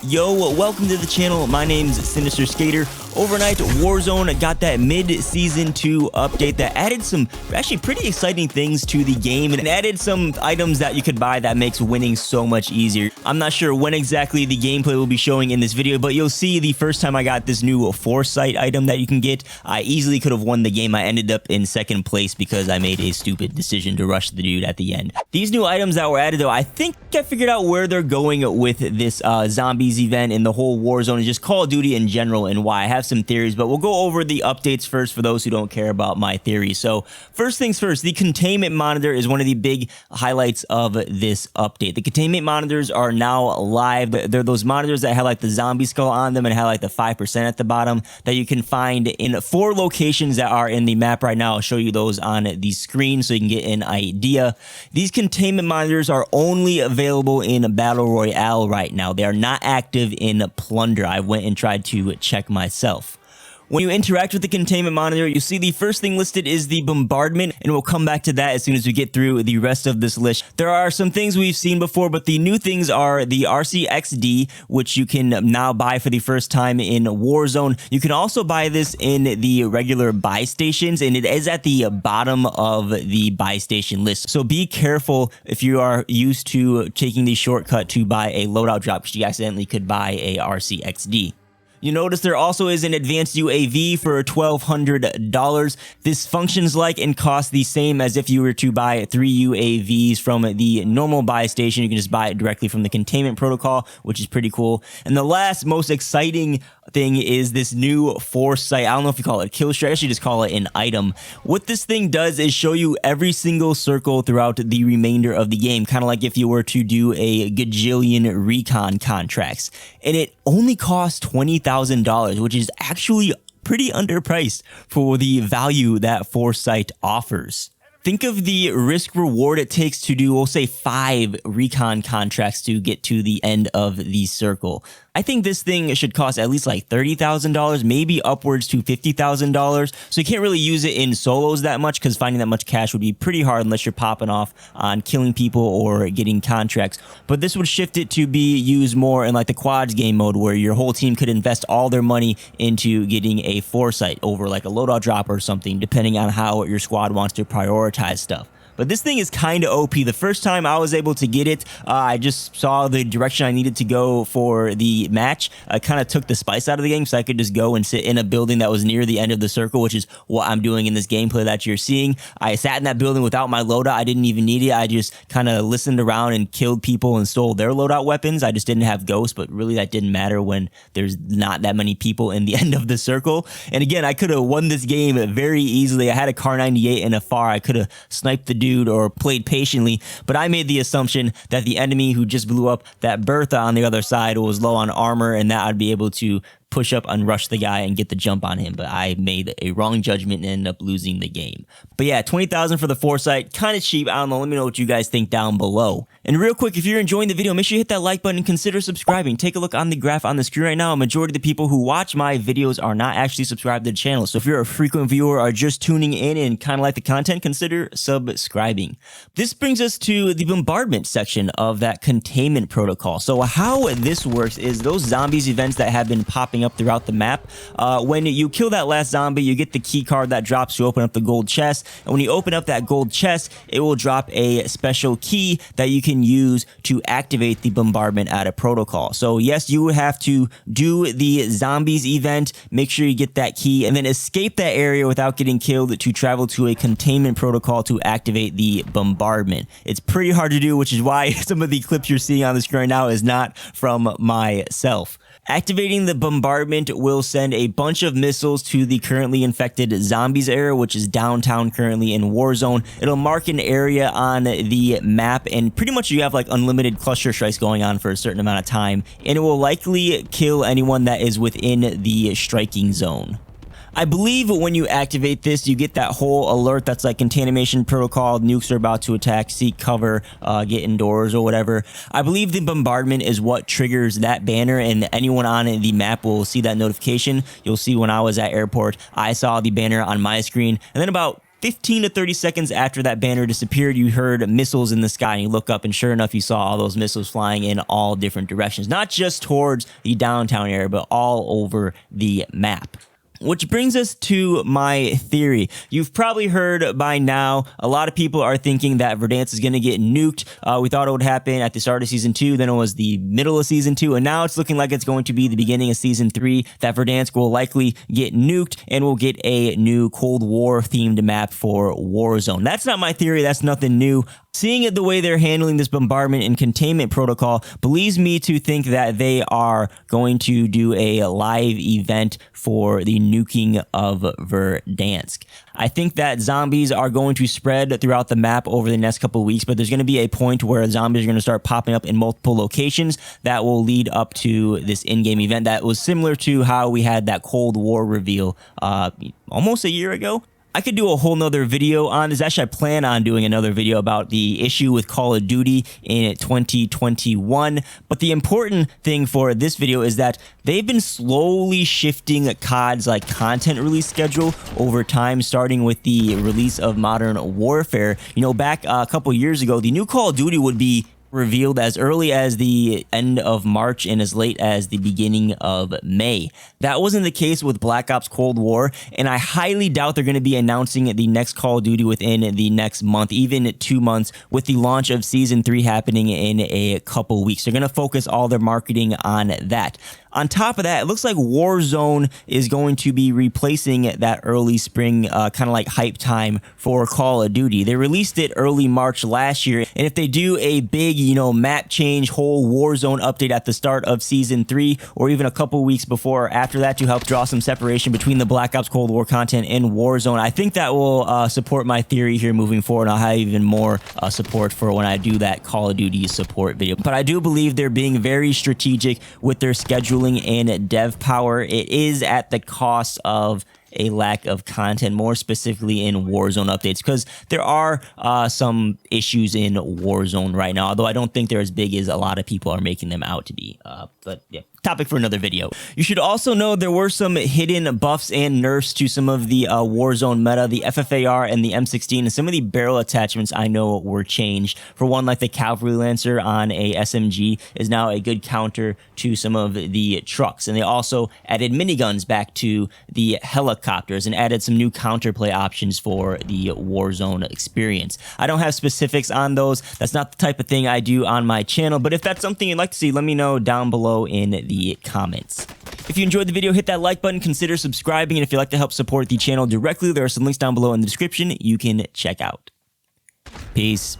Yo, welcome to the channel. My name's Sinister Skater. Overnight, Warzone got that mid-season 2 update that added some actually pretty exciting things to the game and added some items that you could buy that makes winning so much easier. I'm not sure when exactly the gameplay will be showing in this video, but you'll see the first time I got this new Foresight item that you can get, I easily could have won the game. I ended up in second place because I made a stupid decision to rush the dude at the end. These new items that were added, though, I think I figured out where they're going with this zombies event and the whole Warzone and just Call of Duty in general and why. I have some theories, but we'll go over the updates first for those who don't care about my theories. So first things first, the containment monitor is one of the big highlights of this update. The containment monitors are now live. They're those monitors that have like the zombie skull on them and have like the 5% at the bottom that you can find in 4 locations that are in the map right now. I'll show you those on the screen so you can get an idea. These containment monitors are only available in Battle Royale right now. They are not active in Plunder. I went and tried to check myself. When you interact with the containment monitor, you see the first thing listed is the bombardment, and we'll come back to that as soon as we get through the rest of this list. There are some things we've seen before, but the new things are the RCXD, which you can now buy for the first time in Warzone. You can also buy this in the regular buy stations, and it is at the bottom of the buy station list. So be careful if you are used to taking the shortcut to buy a loadout drop, because you accidentally could buy a RCXD. You notice there also is an advanced UAV for $1,200. This functions like and costs the same as if you were to buy 3 UAVs from the normal buy station. You can just buy it directly from the Containment Protocol, which is pretty cool. And the last most exciting thing is this new Foresight. I don't know if you call it Killstreaks, I actually just call it an item. What this thing does is show you every single circle throughout the remainder of the game, kind of like if you were to do a gajillion recon contracts. And it only costs $20,000, which is actually pretty underpriced for the value that Foresight offers. Think of the risk reward it takes to do, we'll say 5 recon contracts to get to the end of the circle. I think this thing should cost at least like $30,000, maybe upwards to $50,000. So you can't really use it in solos that much because finding that much cash would be pretty hard unless you're popping off on killing people or getting contracts. But this would shift it to be used more in like the quads game mode where your whole team could invest all their money into getting a Foresight over like a loadout drop or something, depending on how your squad wants to prioritize stuff. But this thing is kind of OP. The first time I was able to get it, I just saw the direction I needed to go for the match. I kind of took the spice out of the game so I could just go and sit in a building that was near the end of the circle, which is what I'm doing in this gameplay that you're seeing. I sat in that building without my loadout. I didn't even need it. I just kind of listened around and killed people and stole their loadout weapons. I just didn't have ghosts, but really that didn't matter when there's not that many people in the end of the circle. And again, I could have won this game very easily. I had a Kar 98 and a FAR. I could have sniped the dude or played patiently, but I made the assumption that the enemy who just blew up that Bertha on the other side was low on armor and that I'd be able to push up and rush the guy and get the jump on him, but I made a wrong judgment and ended up losing the game. But yeah, $20,000 for the Foresight, kind of cheap. I don't know, let me know what you guys think down below. And real quick, if you're enjoying the video, make sure you hit that like button and consider subscribing. Take a look on the graph on the screen right now. A majority of the people who watch my videos are not actually subscribed to the channel. So if you're a frequent viewer or just tuning in and kind of like the content, consider subscribing. This brings us to the bombardment section of that containment protocol. So how this works is those zombies events that have been popping up throughout the map. When you kill that last zombie, you get the key card that drops to open up the gold chest. And when you open up that gold chest, it will drop a special key that you can use to activate the bombardment at a protocol. So yes, you would have to do the zombies event, make sure you get that key, and then escape that area without getting killed to travel to a containment protocol to activate the bombardment. It's pretty hard to do, which is why some of the clips you're seeing on the screen right now is not from myself. Activating the bombardment will send a bunch of missiles to the currently infected zombies area, which is downtown currently in Warzone. It'll mark an area on the map, and pretty much you have like unlimited cluster strikes going on for a certain amount of time, and it will likely kill anyone that is within the striking zone. I believe when you activate this, you get that whole alert that's like Containment Protocol, nukes are about to attack, seek cover, get indoors or whatever. I believe the bombardment is what triggers that banner, and anyone on the map will see that notification. You'll see when I was at airport, I saw the banner on my screen, and then about 15 to 30 seconds after that banner disappeared, you heard missiles in the sky, and you look up, and sure enough, you saw all those missiles flying in all different directions, not just towards the downtown area, but all over the map. Which brings us to my theory. You've probably heard by now, a lot of people are thinking that Verdansk is going to get nuked. We thought it would happen at the start of Season 2, then it was the middle of Season 2, and now it's looking like it's going to be the beginning of Season 3, that Verdansk will likely get nuked, and we'll get a new Cold War-themed map for Warzone. That's not my theory, that's nothing new. Seeing it the way they're handling this bombardment and containment protocol believes me to think that they are going to do a live event for the nuking of Verdansk. I think that zombies are going to spread throughout the map over the next couple of weeks, but there's going to be a point where zombies are going to start popping up in multiple locations that will lead up to this in-game event that was similar to how we had that Cold War reveal almost a year ago. I could do a whole nother video on this. Actually, I plan on doing another video about the issue with Call of Duty in 2021. But the important thing for this video is that they've been slowly shifting COD's content release schedule over time, starting with the release of Modern Warfare. You know, back a couple years ago, the new Call of Duty would be revealed as early as the end of March and as late as the beginning of May. That wasn't the case with Black Ops Cold War, and I highly doubt they're going to be announcing the next Call of Duty within the next month, even 2 months, with the launch of Season 3 happening in a couple weeks. They're going to focus all their marketing on that. On top of that, it looks like Warzone is going to be replacing that early spring kind of like hype time for Call of Duty. They released it early March last year, and if they do a big, map change, whole Warzone update at the start of Season 3, or even a couple weeks before or after that to help draw some separation between the Black Ops Cold War content and Warzone, I think that will support my theory here moving forward. I'll have even more support for when I do that Call of Duty support video. But I do believe they're being very strategic with their scheduling and dev power. It is at the cost of a lack of content, more specifically in Warzone updates, because there are some issues in Warzone right now, although I don't think they're as big as a lot of people are making them out to be. But yeah, topic for another video. You should also know there were some hidden buffs and nerfs to some of the Warzone meta, the FFAR and the M16, and some of the barrel attachments I know were changed. For one, like the Cavalry Lancer on a SMG is now a good counter to some of the trucks, and they also added miniguns back to the helicopters and added some new counterplay options for the Warzone experience. I don't have specifics on those. That's not the type of thing I do on my channel, but if that's something you'd like to see, let me know down below in the comments. If you enjoyed the video, hit that like button, consider subscribing, and if you'd like to help support the channel directly, there are some links down below in the description you can check out. Peace.